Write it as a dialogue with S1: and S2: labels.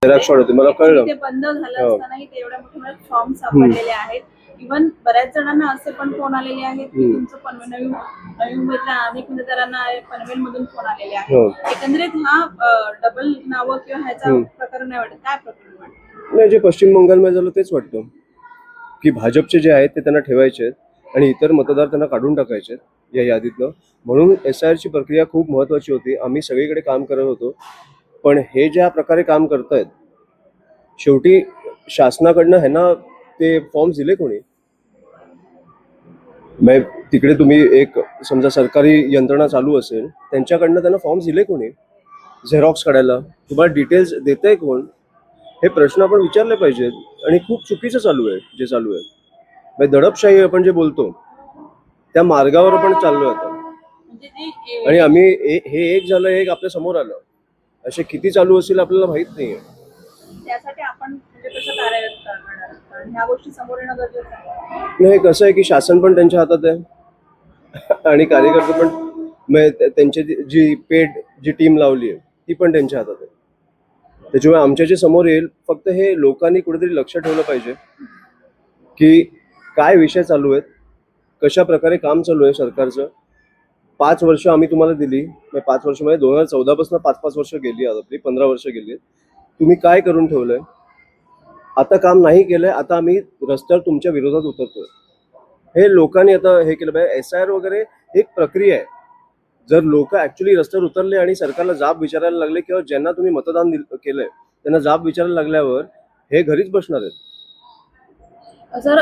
S1: Xerox होते मला कळलं.
S2: ते बंद झालं
S1: हो.
S2: असतानाही ते एवढ्या मोठ्या फॉर्म सापडलेले आहेत. इव्हन बऱ्याच जणांना असे पण फोन आलेले आहेत की तुमचं पनवेल नवी मुंबईतल्या अनेक मतदारांना पनवेल मधून फोन आलेले
S1: हो.
S2: आहेत. एकंदरीत हा डबल नावं किंवा ह्याचा प्रकार नाही वाटत. काय प्रकरण वाटतं?
S1: नाही, जे पश्चिम बंगालमध्ये झालं तेच वाटतं की भाजपचे जे आहेत ते त्यांना ठेवायचे आहेत आणि इतर मतदार त्यांना काढून टाकायचे आहेत या यादीतनं. म्हणून SIR ची प्रक्रिया खूप महत्त्वाची होती. आम्ही सगळीकडे काम करत होतो, पण हे ज्या प्रकारे काम करतायत, शेवटी शासनाकडनं ह्यांना ते फॉर्म्स दिले कोणी? तिकडे तुम्ही एक समजा सरकारी यंत्रणा चालू असेल, त्यांच्याकडनं त्यांना फॉर्म्स दिले कोणी झेरॉक्स काढायला? तुम्हाला डिटेल्स देतंय कोण? हे प्रश्न आपण विचारले पाहिजेत. आणि खूप चुकीचं चालू आहे जे चालू आहे. दडपशाही आपण जे बोलतो त्या मार्गावर आपण चाललोय आता.
S2: म्हणजे
S1: आणि आम्ही हे एक झालं, एक आपल्या समोर आलं. असे किती चालू असतील आपल्याला माहित नाहीये.
S2: त्यासाठी आपण म्हणजे कसं कार्यरत करणार? कारण ह्या गोष्टी समोर येणं गरजेचं आहे.
S1: नाही, कसं आहे की शासन पण त्यांच्या हातात आहे आणि कार्यकर्ते पण त्यांची जी पेड जी टीम लावली आहे ती पण त्यांच्या हातात आहे. त्याच्यामुळे आमच्या जे समोर येईल, फक्त हे लोकांनी कुठेतरी लक्ष ठेवलं पाहिजे की काय विषय चालू आहेत, कशा प्रकारे काम चालू आहे सरकारचं. 5 वर्ष आम्ही तुम्हाला दिली, 5 वर्ष म्हणजे 2014 पासून 5-5 वर्ष गेली, आपली 15 वर्ष गेली. तुम्ही काय करून ठेवलंय? आता काम नाही केलंय, आता आम्ही रस्त्यावर तुमच्या विरोधात उतरतोय. हे लोकांनी आता हे केलं पाहिजे. SIR वगैरे एक प्रक्रिया आहे. जर लोक ऍक्च्युली रस्त्यावर उतरले आणि सरकारला जाब विचारायला लागले किंवा ज्यांना तुम्ही मतदान केलंय त्यांना जाब विचारायला लागल्यावर हे घरीच बसणार आहेत.
S2: जर